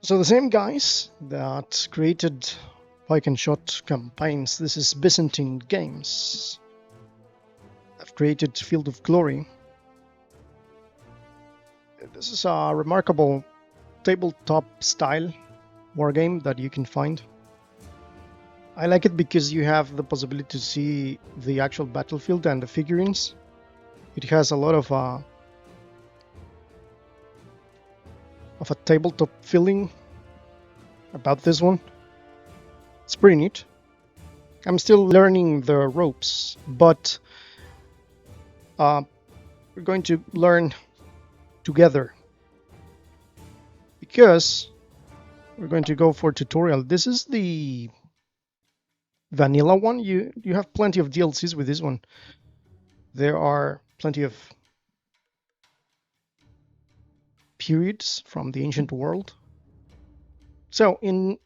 So the same guys that created Pike and Shot campaigns, this is Byzantine Games, have created Field of Glory. This is a remarkable tabletop style wargame that you can find. I like it because you have the possibility to see the actual battlefield and the figurines. It has a lot of a tabletop feeling about this one. It's pretty neat. I'm still learning the ropes, but we're going to learn together because we're going to go for tutorial. This is the vanilla one. You have plenty of DLCs with this one. There are plenty of periods from the ancient world. So in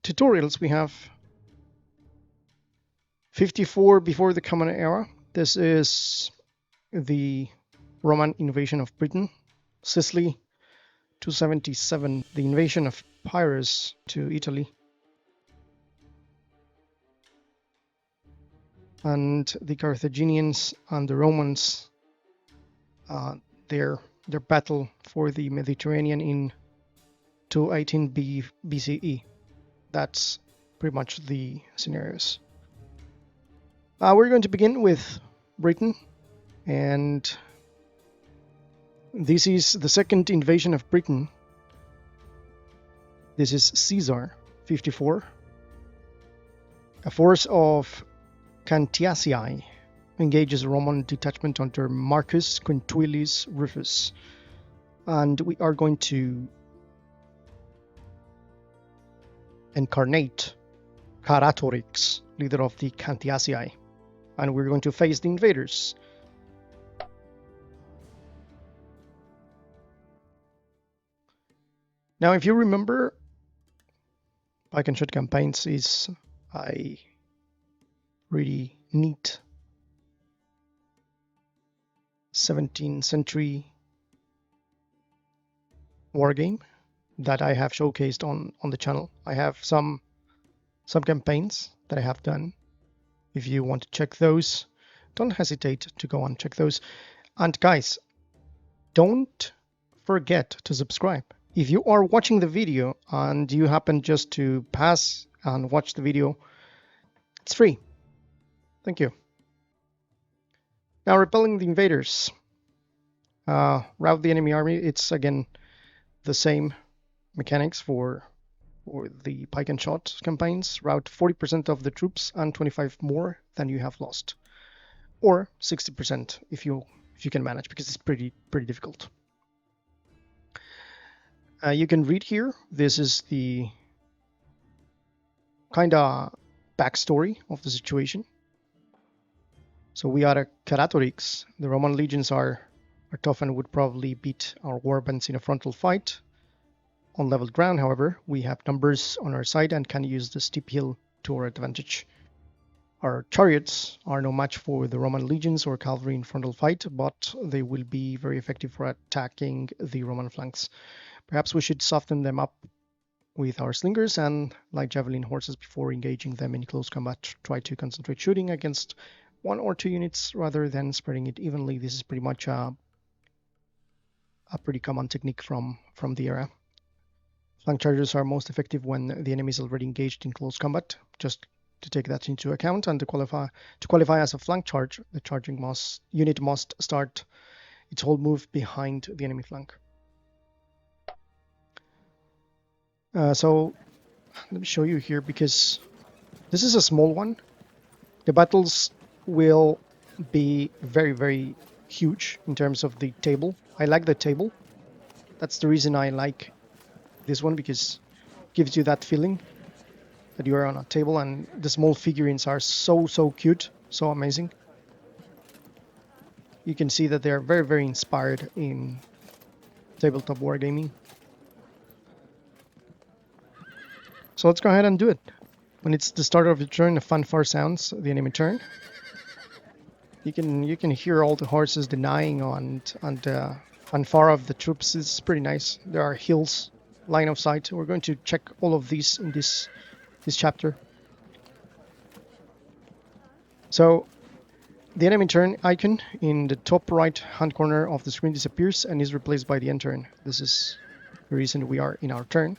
tutorials we have 54 before the Common Era. This is the Roman invasion of Britain. Sicily, 277, the invasion of Pyrrhus to Italy. And the Carthaginians and the Romans, their battle for the Mediterranean in 218 BCE. That's pretty much the scenarios. We're going to begin with Britain, and this is the second invasion of Britain. This is Caesar, 54. A force of Cantiacii engages a Roman detachment under Marcus Quintilius Rufus, and we are going to incarnate Caratorix, leader of the Cantiacii, and we're going to face the invaders. Now, if you remember, Pike and Shot campaigns is a really neat 17th century wargame that I have showcased on the channel. I have some campaigns that I have done. If you want to check those, don't hesitate to go and check those. And guys, don't forget to subscribe. If you are watching the video and you happen just to pass and watch the video, it's free. Thank you. Now, repelling the invaders. Rout the enemy army. It's again the same mechanics for the Pike and Shot campaigns. Rout 40% of the troops and 25 more than you have lost, or 60% if you can manage, because it's pretty difficult. You can read here. This is the kind of backstory of the situation. So we are a Caratorix. The Roman legions are tough and would probably beat our warbands in a frontal fight. On level ground, however, we have numbers on our side and can use the steep hill to our advantage. Our chariots are no match for the Roman legions or cavalry in frontal fight, but they will be very effective for attacking the Roman flanks. Perhaps we should soften them up with our slingers and light javelin horses before engaging them in close combat. Try to concentrate shooting against 1 or 2 units rather than spreading it evenly. This is pretty much a pretty common technique from the era. Flank charges are most effective when the enemy is already engaged in close combat. Just to take that into account, and to qualify as a flank charge, the charging unit must start its whole move behind the enemy flank. So let me show you here, because this is a small one. The battles will be very huge in terms of the table. I like the table. That's the reason I like this one, because it gives you that feeling that you are on a table, and the small figurines are so cute, so amazing. You can see that they are very inspired in tabletop wargaming. So let's go ahead and do it. When it's the start of your turn, a fanfare sounds the enemy turn. You can hear all the horses denying and fanfare of the troops. It's pretty nice. There are hills line of sight. We're going to check all of these in this chapter. So the enemy turn icon in the top right hand corner of the screen disappears and is replaced by the end turn. This is the reason we are in our turn.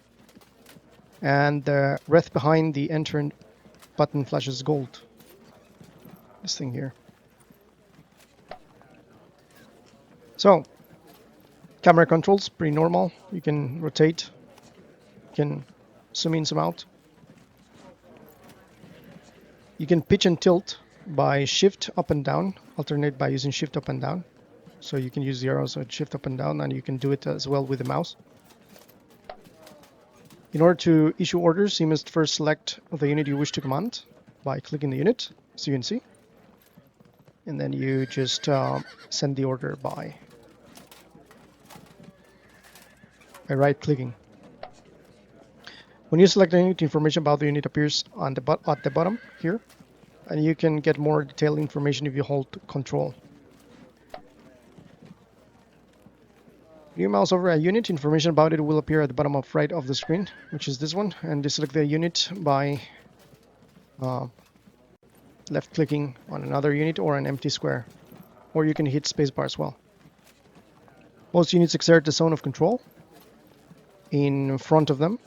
And the wreath behind the end turn button flashes gold. This thing here. So, camera controls, pretty normal. You can rotate, you can zoom in, zoom out. You can pitch and tilt by shift up and down, alternate by using shift up and down. So you can use the arrows at shift up and down, and you can do it as well with the mouse. In order to issue orders, you must first select the unit you wish to command by clicking the unit, as you can see. And then you just send the order by right-clicking. When you select a unit, information about the unit appears on at the bottom here, and you can get more detailed information if you hold Control. When you mouse over a unit, information about it will appear at the bottom of right of the screen, which is this one, and you select the unit by left-clicking on another unit or an empty square, or you can hit spacebar as well. Most units exert the zone of control in front of them.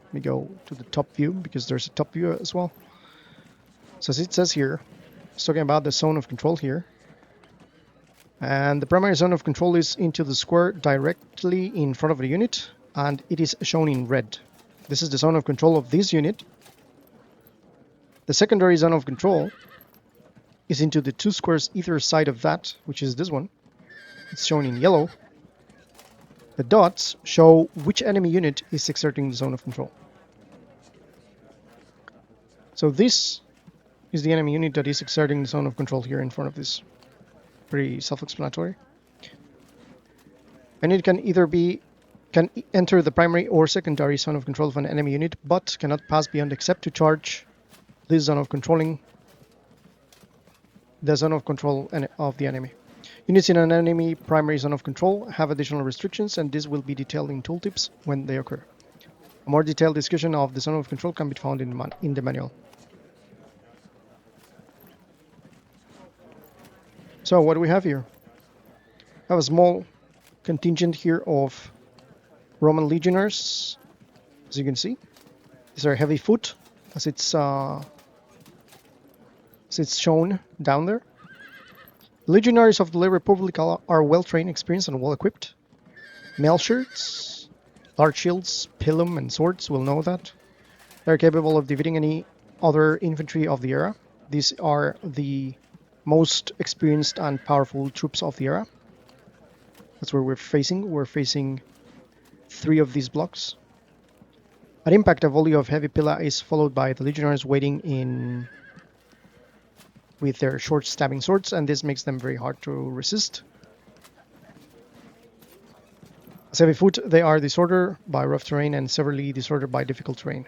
Let me go to the top view because there's a top view as well. So as it says here, it's talking about the zone of control here. And the primary zone of control is into the square directly in front of the unit, and it is shown in red. This is the zone of control of this unit. The secondary zone of control is into the two squares either side of that, which is this one. It's shown in yellow. The dots show which enemy unit is exerting the zone of control. So this is the enemy unit that is exerting the zone of control here in front of this. Pretty self-explanatory. And it can either can enter the primary or secondary zone of control of an enemy unit, but cannot pass beyond except to charge this zone of controlling the zone of control of the enemy. Units in an enemy primary zone of control have additional restrictions, and this will be detailed in tooltips when they occur. A more detailed discussion of the zone of control can be found in the manual. So what do we have here? I have a small contingent here of Roman legionnaires, as you can see. These are heavy foot, as it's shown down there. The legionaries of the Republic are well-trained, experienced, and well-equipped. Mail shirts, large shields, pilum, and swords will know that. They're capable of defeating any other infantry of the era. These are the most experienced and powerful troops of the era. That's where we're facing. We're facing 3 of these blocks. At impact, a volley of heavy pilla is followed by the legionaries waiting in with their short stabbing swords, and this makes them very hard to resist. As heavy foot, they are disordered by rough terrain and severely disordered by difficult terrain.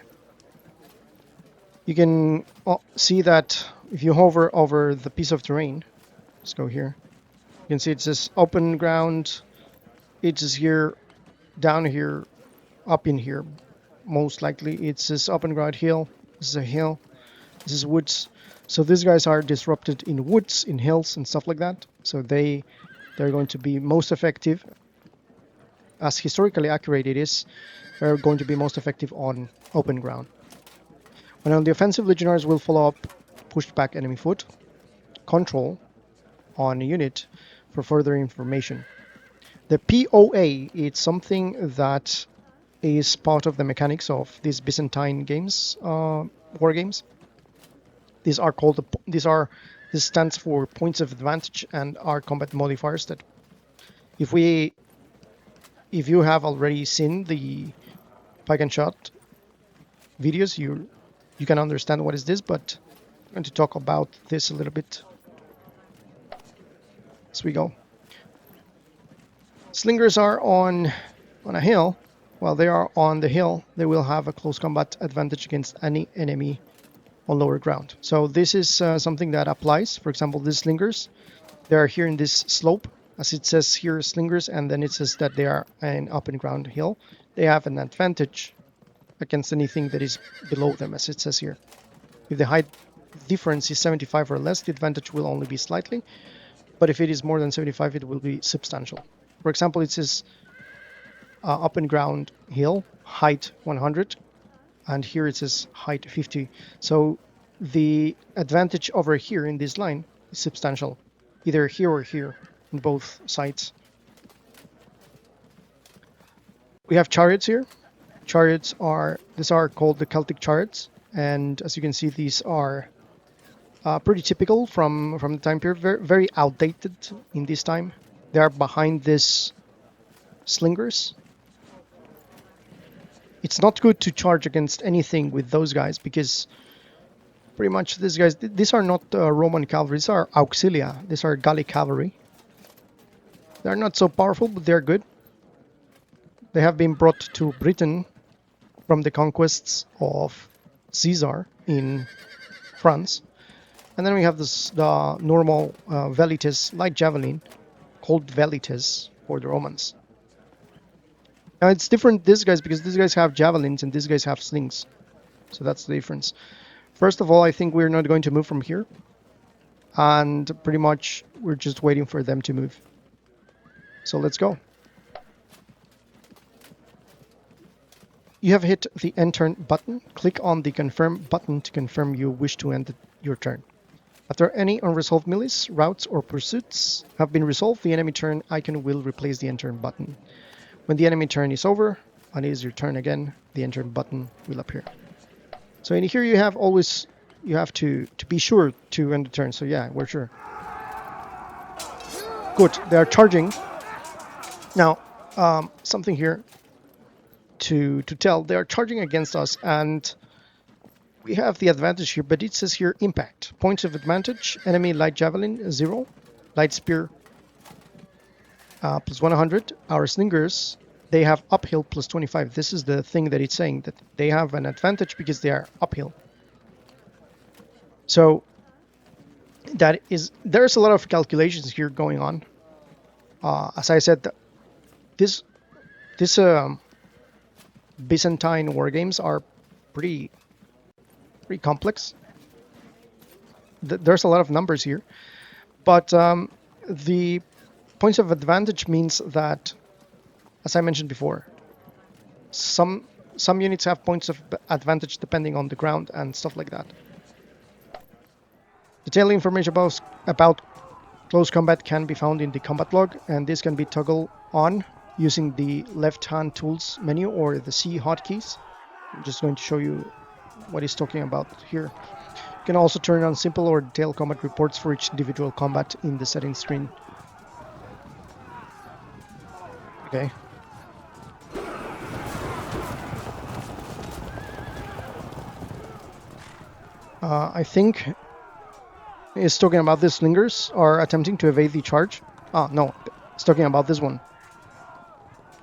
You can see that if you hover over the piece of terrain, let's go here, you can see it says open ground, it is here, down here, up in here. Most likely it says open ground hill, this is a hill, this is woods. So these guys are disrupted in woods, in hills and stuff like that. So they're going to be most effective, as historically accurate it is, they're going to be most effective on open ground. When on the offensive, legionaries will follow up pushed back enemy foot, control on a unit for further information. The POA, it's something that is part of the mechanics of these Byzantine games, war games. This stands for points of advantage and are combat modifiers that if you have already seen the pike and shot videos, you can understand what is this, but I'm going to talk about this a little bit as we go. Slingers are on a hill. While they are on the hill, they will have a close combat advantage against any enemy on lower ground. So this is something that applies. For example, these slingers, they are here in this slope, as it says here, slingers, and then it says that they are an open ground hill. They have an advantage against anything that is below them, as it says here. If the height difference is 75 or less, the advantage will only be slightly, but if it is more than 75, it will be substantial. For example, it says open ground hill, height 100, and here it says height 50. So the advantage over here in this line is substantial, either here or here, on both sides. We have chariots here. Chariots these are called the Celtic chariots, and as you can see, these are pretty typical from the time period, very outdated in this time. They are behind this slingers. It's not good to charge against anything with those guys, because pretty much these are not Roman cavalry, these are auxilia, these are Gallic cavalry. They're not so powerful, but they're good. They have been brought to Britain from the conquests of Caesar in France. And then we have the normal velites light javelin, called velites for the Romans. Now it's different these guys, because these guys have javelins and these guys have slings. So that's the difference. First of all, I think we're not going to move from here. And pretty much we're just waiting for them to move. So let's go. You have hit the end turn button. Click on the confirm button to confirm you wish to end your turn. After any unresolved melees, routes, or pursuits have been resolved, the enemy turn icon will replace the end turn button. When the enemy turn is over, and it is your turn again, the end turn button will appear. So in here you have to be sure to end the turn. So yeah, we're sure. Good, they are charging. Now, something here to tell, they are charging against us, and we have the advantage here, but it says here impact. Points of advantage, enemy light javelin 0, light spear plus 100. Our slingers, they have uphill plus 25. This is the thing that it's saying, that they have an advantage because they are uphill. So there's a lot of calculations here going on. As I said, this Byzantine war games are pretty complex. There's a lot of numbers here, but the points of advantage means that, as I mentioned before, some units have points of advantage depending on the ground and stuff like that. Detailed information about close combat can be found in the combat log, and this can be toggled on using the left-hand tools menu or the C hotkeys. I'm just going to show you what he's talking about here. You can also turn on simple or detailed combat reports for each individual combat in the settings screen. Okay. I think it's talking about the slingers are attempting to evade the charge. No, it's talking about this one.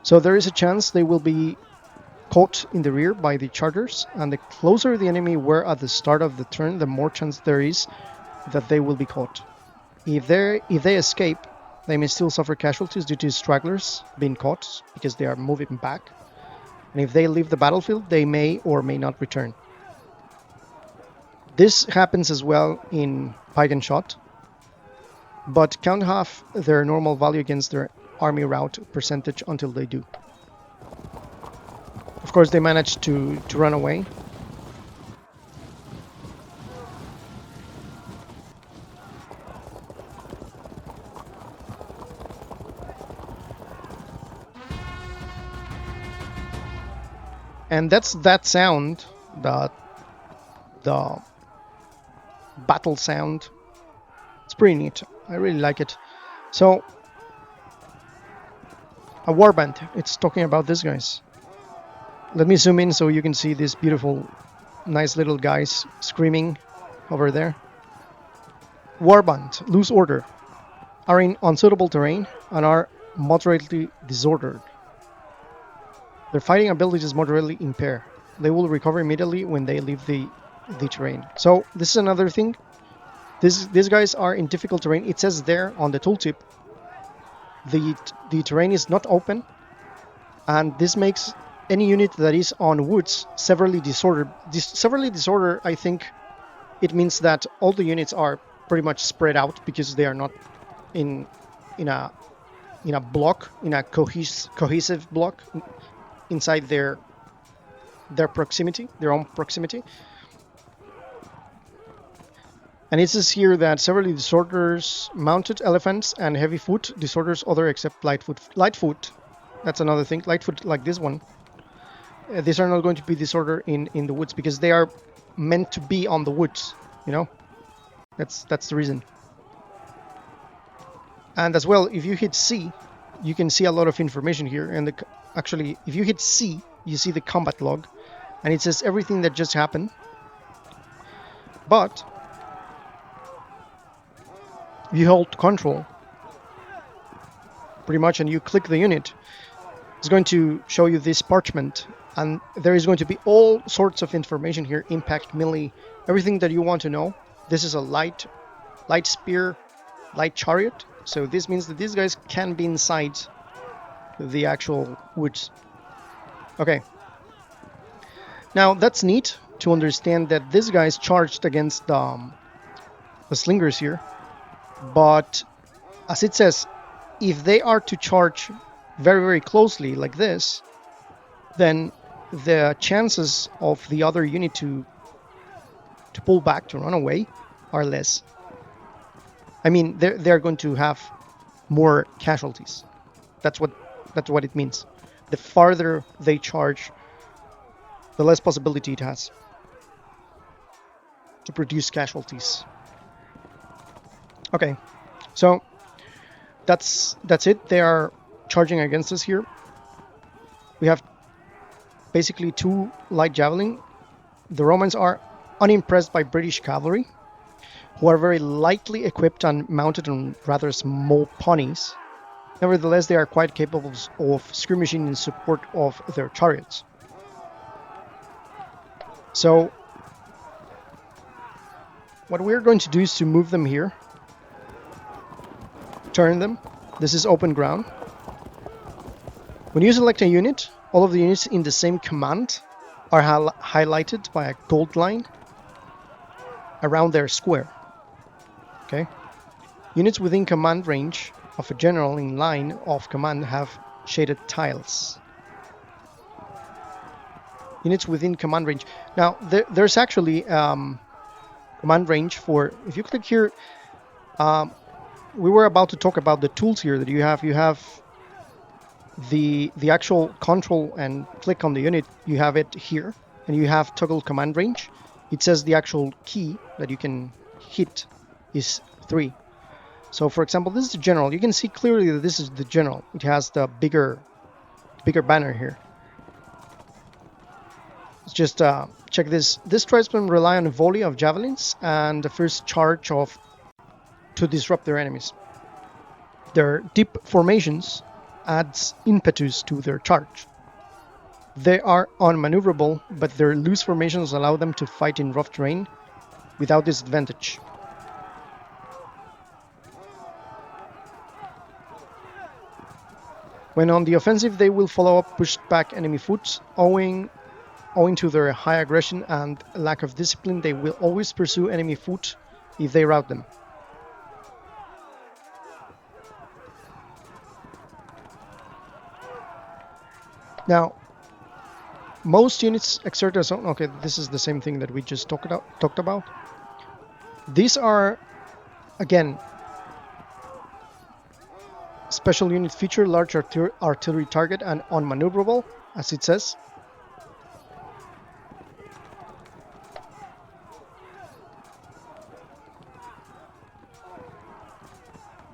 So there is a chance they will be caught in the rear by the chargers, and the closer the enemy were at the start of the turn, the more chance there is that they will be caught. If they escape, they may still suffer casualties due to stragglers being caught because they are moving back. And if they leave the battlefield, they may or may not return. This happens as well in pike and shot, but count half their normal value against their army route percentage until they do. Of course, they managed to run away. And that's that sound, the battle sound. It's pretty neat. I really like it. So, a warband. It's talking about these guys. Let me zoom in so you can see these beautiful, nice little guys screaming over there. Warband, loose order, are in unsuitable terrain and are moderately disordered. Their fighting abilities moderately impaired. They will recover immediately when they leave the terrain. So this is another thing. These guys are in difficult terrain. It says there on the tooltip the terrain is not open, and this makes any unit that is on woods severely disordered. Severely disordered, I think it means that all the units are pretty much spread out because they are not in a block, in a cohesive block inside their proximity, their own proximity. And it says here that severely disorders mounted elephants and heavy foot, disorders other except light foot. Light foot, that's another thing. Light foot like this one. These are not going to be disordered in the woods because they are meant to be on the woods, you know? That's the reason. And as well, if you hit C, you can see a lot of information here. And actually, if you hit C, you see the combat log, and it says everything that just happened. But if you hold Control, pretty much, and you click the unit, it's going to show you this parchment, and there is going to be all sorts of information here: impact, melee, everything that you want to know. This is a light spear, light chariot. So this means that these guys can be inside the actual woods. Okay. Now that's neat to understand that these guys charged against the slingers here. But as it says, if they are to charge very, very closely like this, then the chances of the other unit to pull back, to run away, are less. I mean, they're going to have more casualties. That's what it means. The farther they charge, the less possibility it has to produce casualties. Okay, so that's it. They are charging against us here. We have basically 2 light javelin. The Romans are unimpressed by British cavalry, who are very lightly equipped and mounted on rather small ponies. Nevertheless, they are quite capable of skirmishing in support of their chariots. So what we're going to do is to move them here, turn them. This is open ground. When you select a unit, all of the units in the same command are highlighted by a gold line around their square. Okay. Units within command range of a general in line of command have shaded tiles. Units within command range. Now, there's actually command range for, if you click here, we were about to talk about the tools here that you have. You have the actual control and click on the unit. You have it here, and you have toggle command range. It says the actual key that you can hit is 3. So for example, this is the general. You can see clearly that this is the general. It has the bigger banner here. Let's just check this. This tribesmen rely on a volley of javelins and the first charge to disrupt their enemies. Their deep formations adds impetus to their charge. They are unmaneuverable, but their loose formations allow them to fight in rough terrain without disadvantage. When on the offensive, they will follow up pushed back enemy foot. Owing to their high aggression and lack of discipline, they will always pursue enemy foot if they rout them. Now, most units exert a zone. Okay, this is the same thing that we just talked about. These are, again, special unit feature, large artillery target, and unmaneuverable, as it says.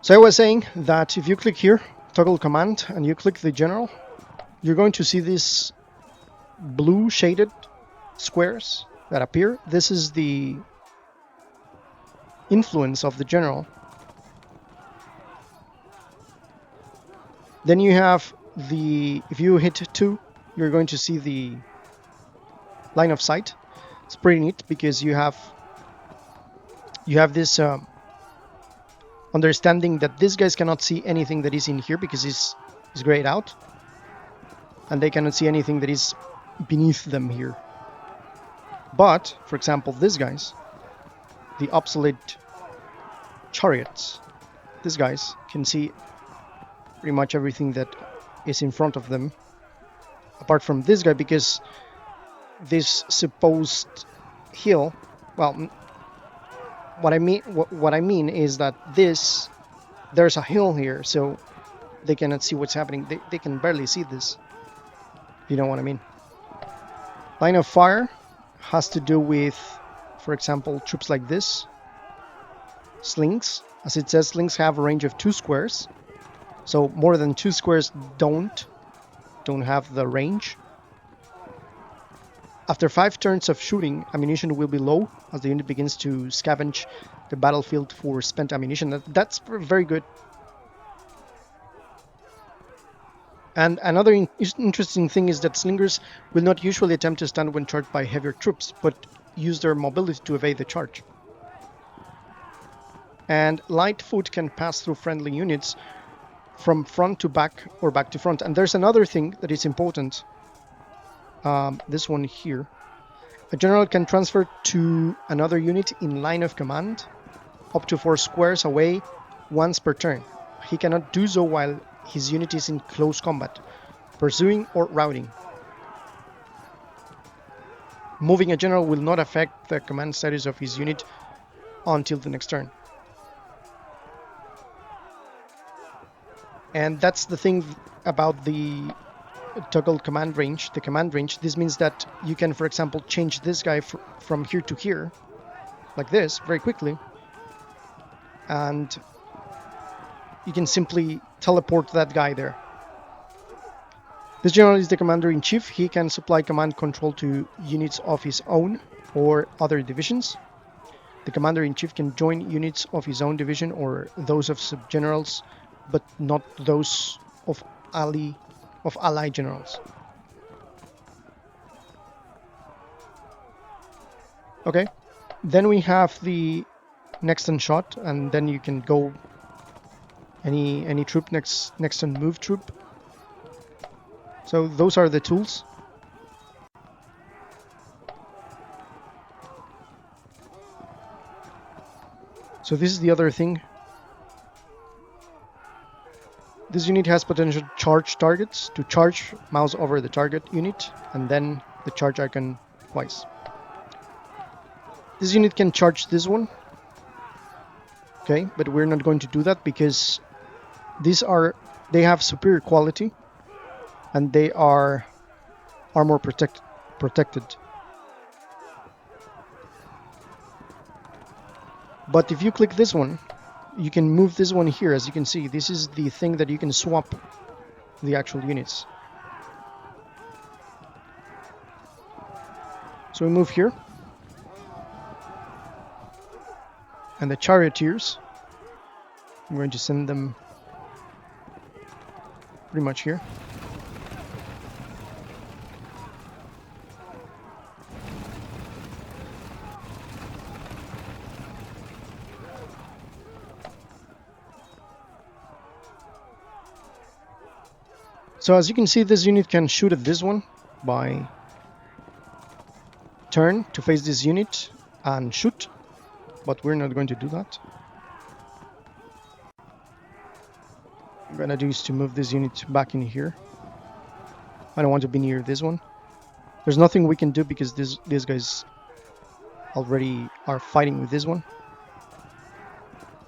So I was saying that if you click here, toggle command, and you click the general, you're going to see these blue shaded squares that appear. This is the influence of the general. Then you have if you hit 2, you're going to see the line of sight. It's pretty neat because you have this understanding that these guys cannot see anything that is in here because it's grayed out, and they cannot see anything that is beneath them here. But, for example, these guys, the obsolete chariots, these guys can see pretty much everything that is in front of them, apart from this guy, because this supposed hill, well, what I mean is that there's a hill here, so they cannot see what's happening. They can barely see this. You know what I mean? Line of fire has to do with, for example, troops like this. Slings, as it says, slings have a range of 2 squares. So more than 2 squares don't have the range. After 5 turns of shooting, ammunition will be low as the unit begins to scavenge the battlefield for spent ammunition. That's very good. And another interesting thing is that slingers will not usually attempt to stand when charged by heavier troops, but use their mobility to evade the charge. And light foot can pass through friendly units from front to back or back to front. And there's another thing that is important. This one here. A general can transfer to another unit in line of command up to 4 squares away once per turn. He cannot do so while his unit is in close combat, pursuing or routing. Moving a general will not affect the command status of his unit until the next turn. And that's the thing about the toggle command range, the command range. This means that you can, for example, change this guy from here to here, like this, very quickly. And you can simply teleport that guy there. This general is the commander-in-chief. He can supply command control to units of his own or other divisions. The commander-in-chief can join units of his own division or those of sub-generals, but not those of allied generals. Okay, then we have the next on shot, and then you can go any troop, next on move troop. So those are the tools. So this is the other thing. This unit has potential charge targets. To charge, mouse over the target unit and then the charge icon twice. This unit can charge this one. Okay, but we're not going to do that because they have superior quality and they are armor protected. But if you click this one, you can move this one here. As you can see, this is the thing that you can swap the actual units. So we move here. And the charioteers, I'm going to send them pretty much here. So as you can see, this unit can shoot at this one by turn to face this unit and shoot, but we're not going to do that. What I'm gonna do is to move this unit back in here. I don't want to be near this one. There's nothing we can do because these guys already are fighting with this one.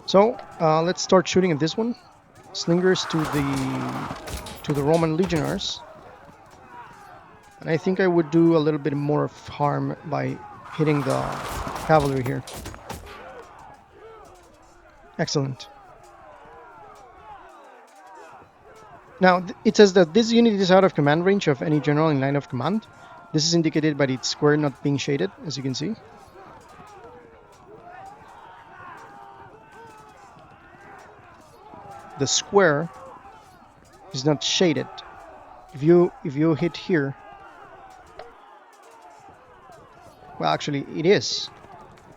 So let's start shooting at this one. Slingers to the Roman legionnaires. And I think I would do a little bit more of harm by hitting the cavalry here. Excellent. Now, it says that this unit is out of command range of any general in line of command. This is indicated by its square not being shaded, as you can see. The square is not shaded. If you hit here, well, actually it is.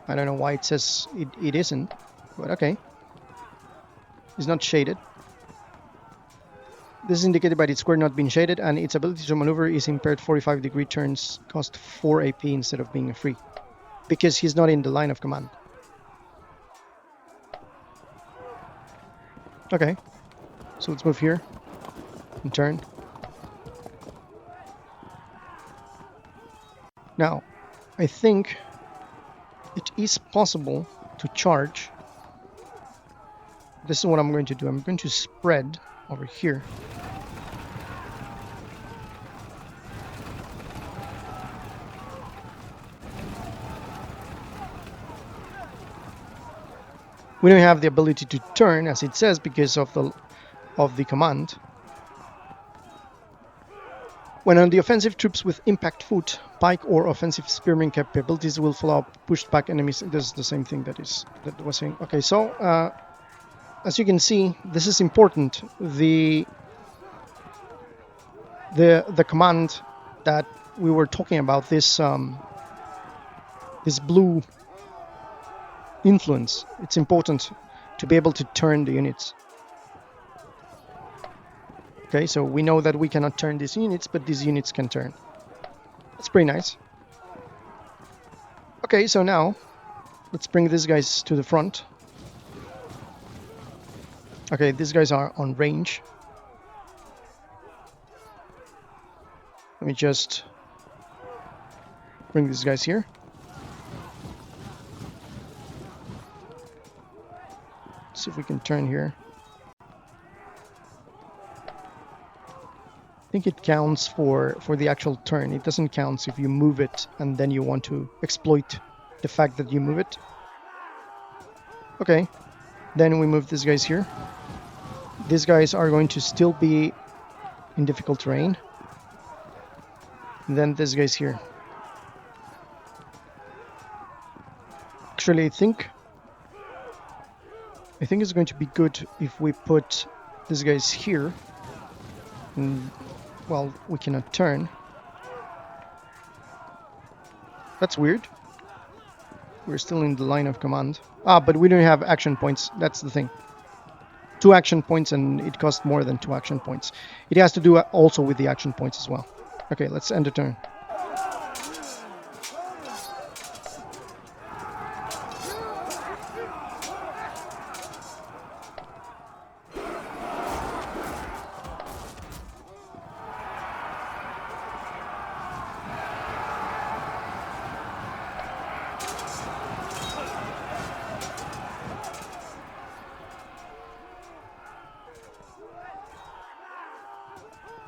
I don't know why it says it isn't, but okay. is not shaded. This is indicated by its square not being shaded, and its ability to maneuver is impaired 45-degree turns, cost 4 AP instead of being free, because he's not in the line of command. Okay, so let's move here and turn. Now, I think it is possible to charge. This is what I'm going to do. I'm going to spread over here. We don't have the ability to turn, as it says, because of the command. When on the offensive, troops with impact foot, pike, or offensive spearman capabilities will follow up pushed back enemies. This is the same thing that was saying. Okay, so as you can see, this is important. The command that we were talking about, this blue influence, it's important to be able to turn the units. Okay, so we know that we cannot turn these units, but these units can turn. That's pretty nice. Okay, so now let's bring these guys to the front. Okay, these guys are on range. Let me just bring these guys here. See if we can turn here. I think it counts for the actual turn. It doesn't count if you move it and then you want to exploit the fact that you move it. Okay, then we move these guys here. These guys are going to still be in difficult terrain. And then this guy's here. Actually, I think it's going to be good if we put these guys here. And, well, we cannot turn. That's weird. We're still in the line of command. Ah, but we don't have action points. That's the thing. 2 action points, and it costs more than 2 action points. It has to do also with the action points as well. Okay, let's end the turn.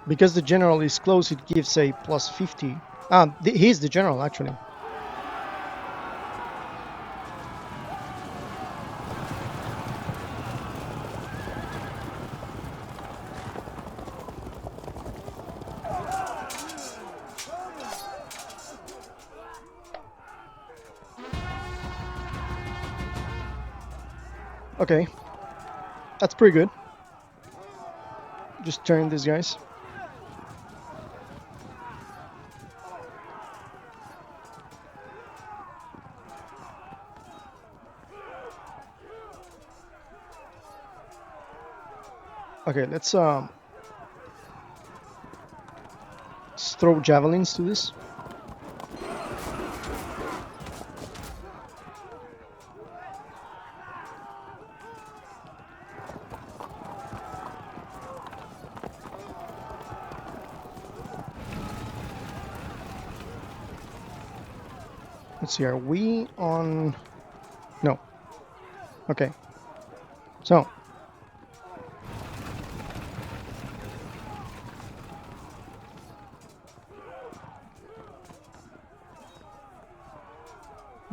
Because the general is close, it gives a plus 50. He's the general, actually. Okay. That's pretty good. Just turn these guys. Okay, let's throw javelins to this. Let's see, are we on? No. Okay. So.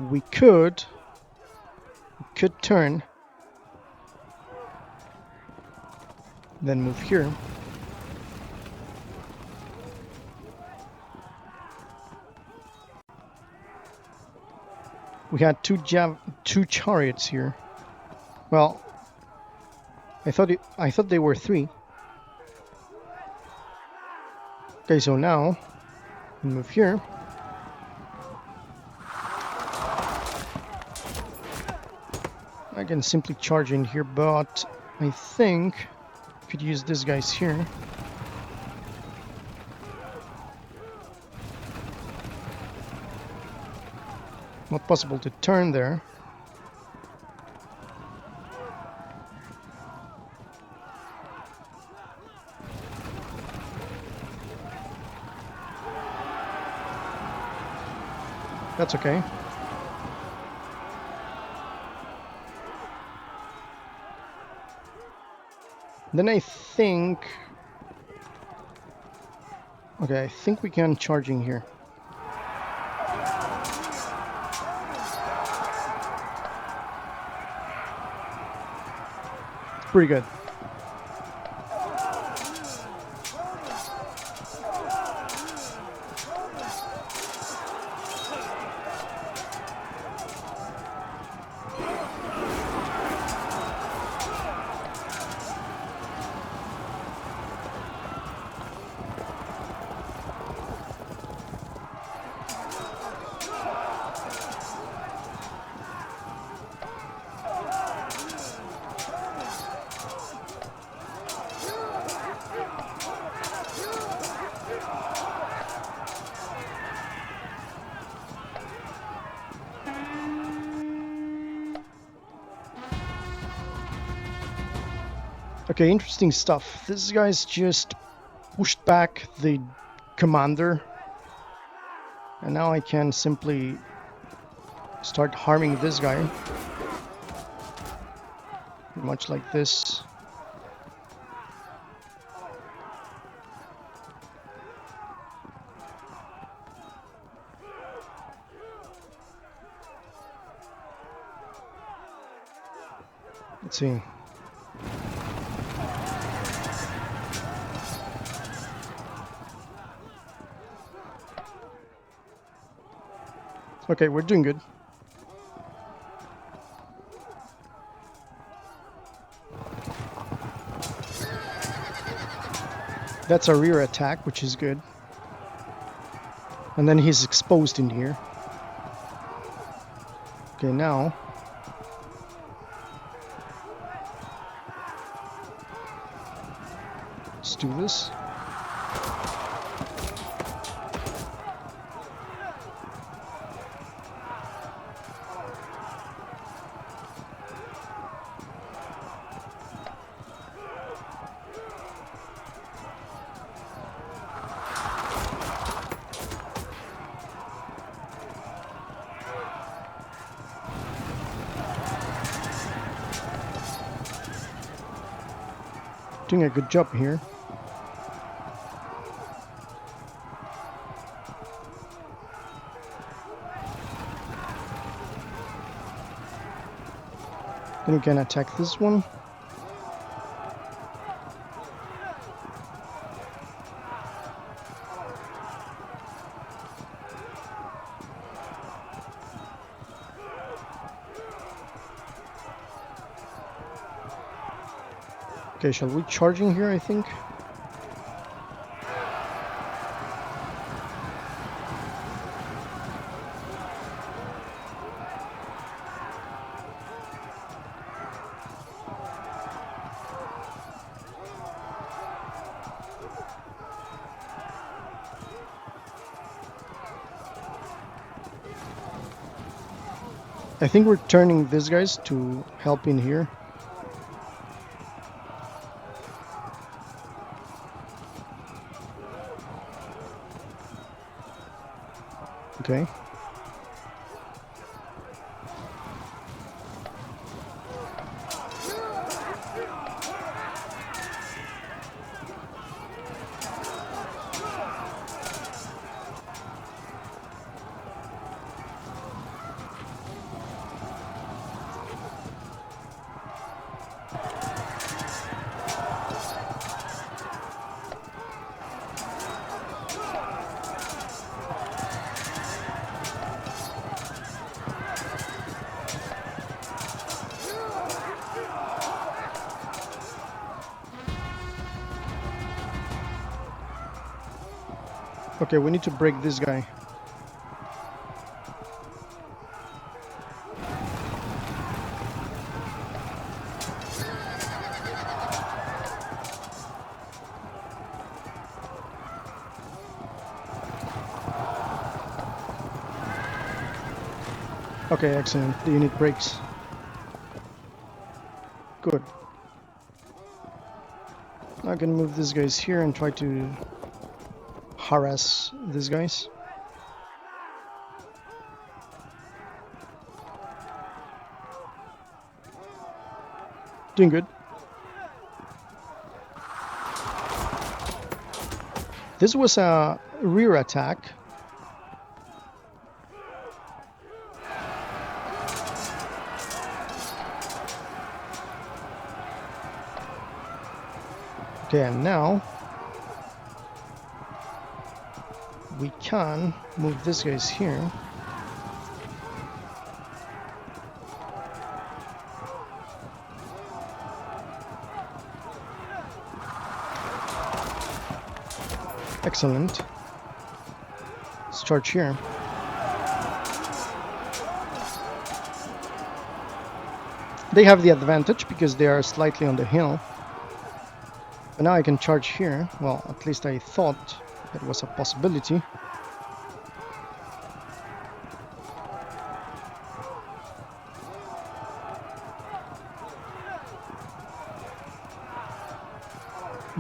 We could turn, then move here. We had two chariots here. Well, I thought they were 3. Okay, so now we move here. I can simply charge in here, but I think could use these guys here. Not possible to turn there. That's okay. Then I think... Okay, I think we can charge in here. It's pretty good. Okay, interesting stuff. This guy's just pushed back the commander. And now I can simply start harming this guy. Much like this. Let's see. Okay, we're doing good. That's a rear attack, which is good. And then he's exposed in here. Okay, now... let's do this. Doing a good job here. Then we can attack this one. Okay, shall we charge in here, I think? I think we're turning these guys to help in here. Okay. Okay, we need to break this guy. Okay, excellent. The unit breaks. Good. I can move these guys here and try to harass these guys. Doing good. This was a rear attack. Okay, and now we can move these guys here. Excellent. Let's charge here. They have the advantage because they are slightly on the hill. But now I can charge here. Well, at least I thought it was a possibility.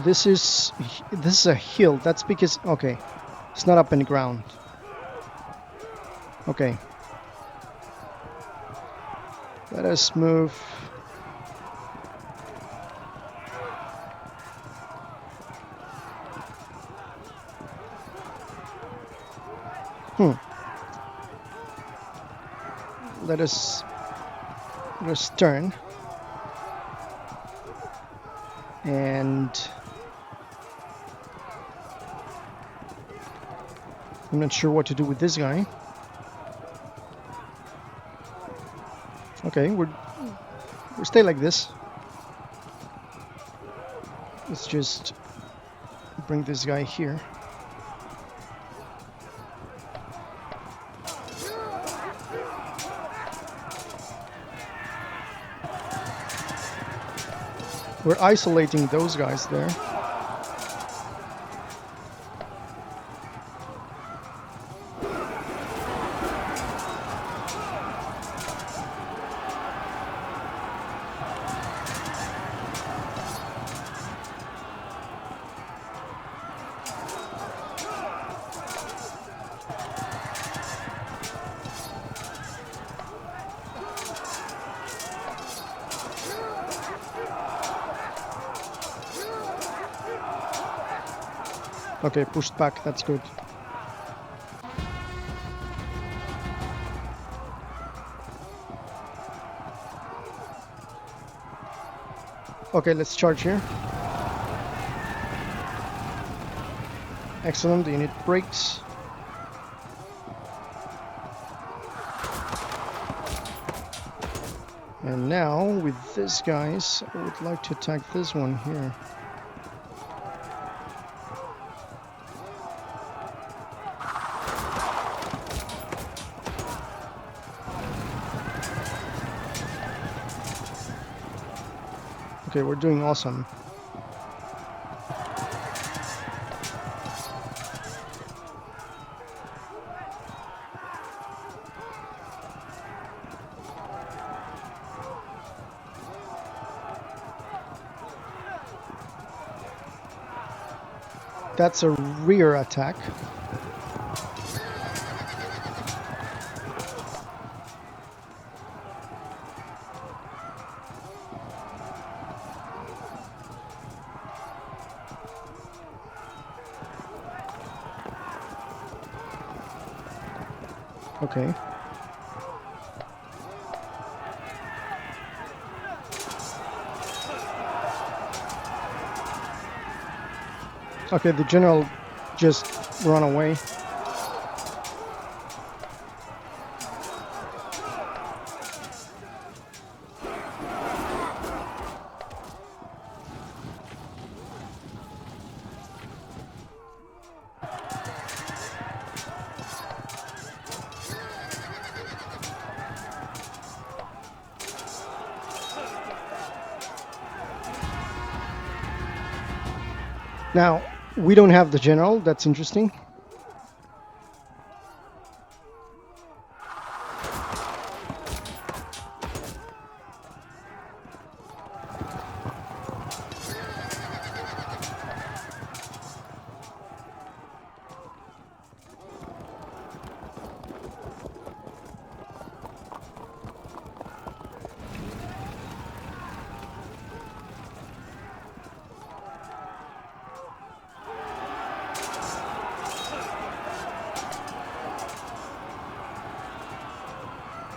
This is a hill. That's because, okay, it's not up in the ground. Okay. Let us move. Let us turn. And I'm not sure what to do with this guy. Okay, we'll stay like this. Let's just bring this guy here. We're isolating those guys there. Okay, pushed back, that's good. Okay, let's charge here. Excellent, the unit breaks. And now, with these guys, I would like to attack this one here. Okay, we're doing awesome. That's a rear attack. Okay. Okay, the general just ran away. Now, we don't have the general, that's interesting.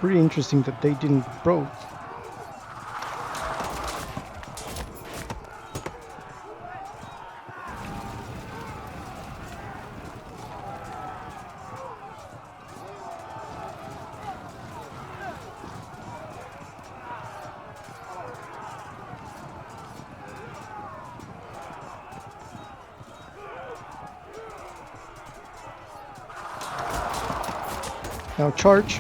Pretty interesting that they didn't broke. Now charge.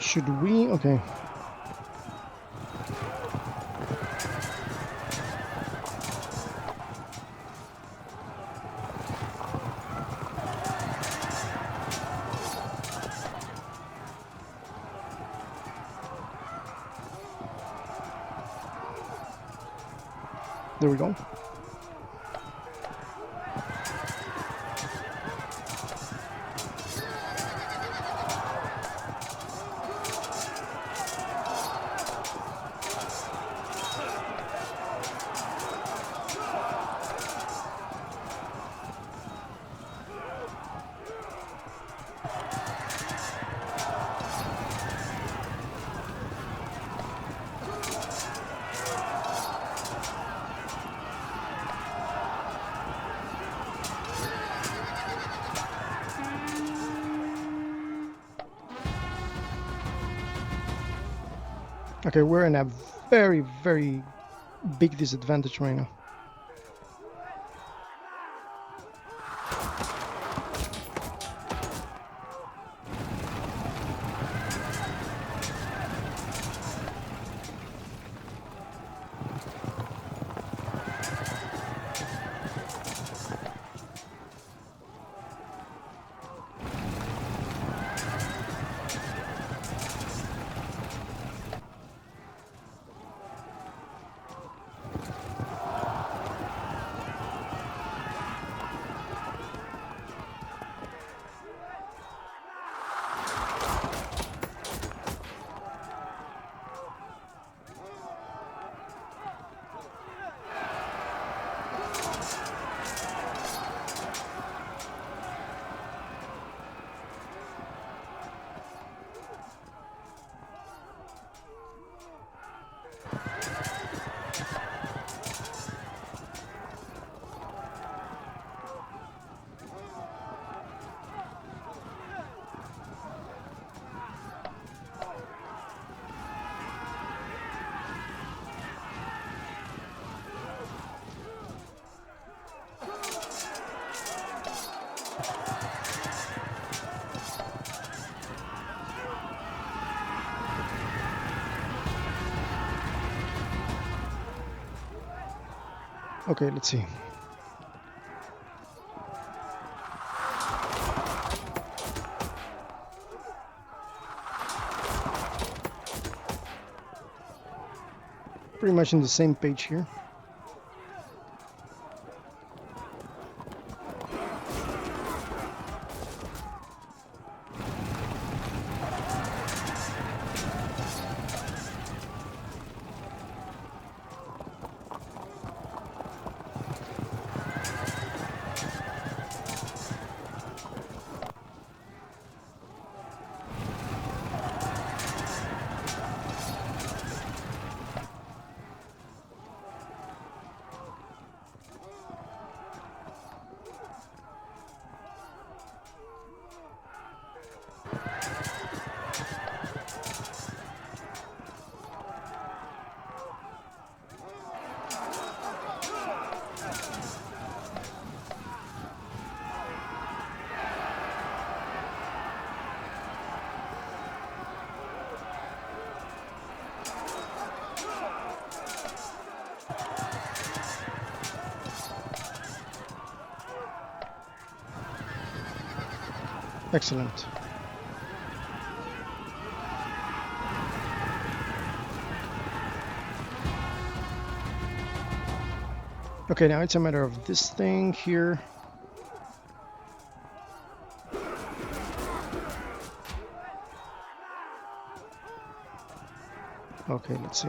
Should we? Okay. There we go. Okay, we're in a very, very big disadvantage right now. Okay, let's see. Pretty much in the same page here. Excellent. Okay, now it's a matter of this thing here. Okay, let's see.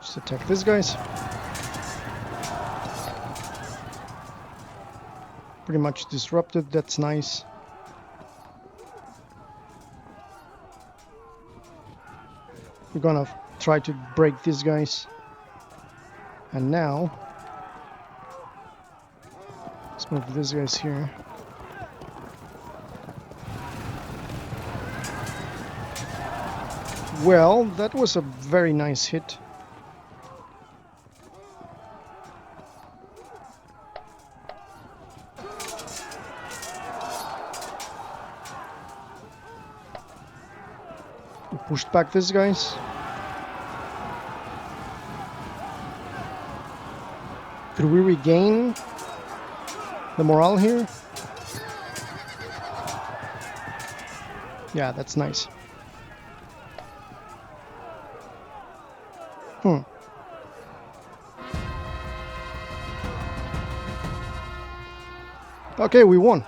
Just attack these guys. Pretty much disrupted, that's nice. We're gonna try to break these guys. And now, let's move these guys here. Well, that was a very nice hit. We pushed back these guys. Could we regain the morale here? Yeah, that's nice. Okay, we won.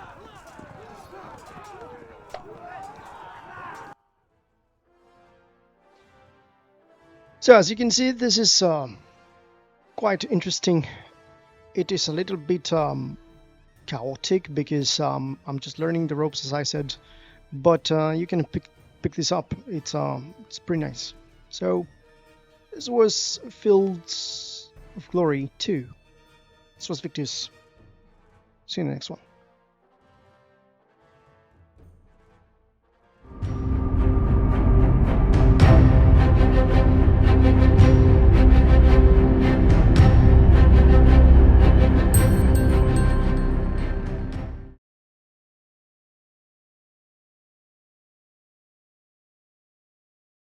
So as you can see, this is quite interesting. It is a little bit chaotic because I'm just learning the ropes, as I said, but you can pick this up. It's pretty nice. So this was Fields of Glory 2. This was Victus. See you in the next one.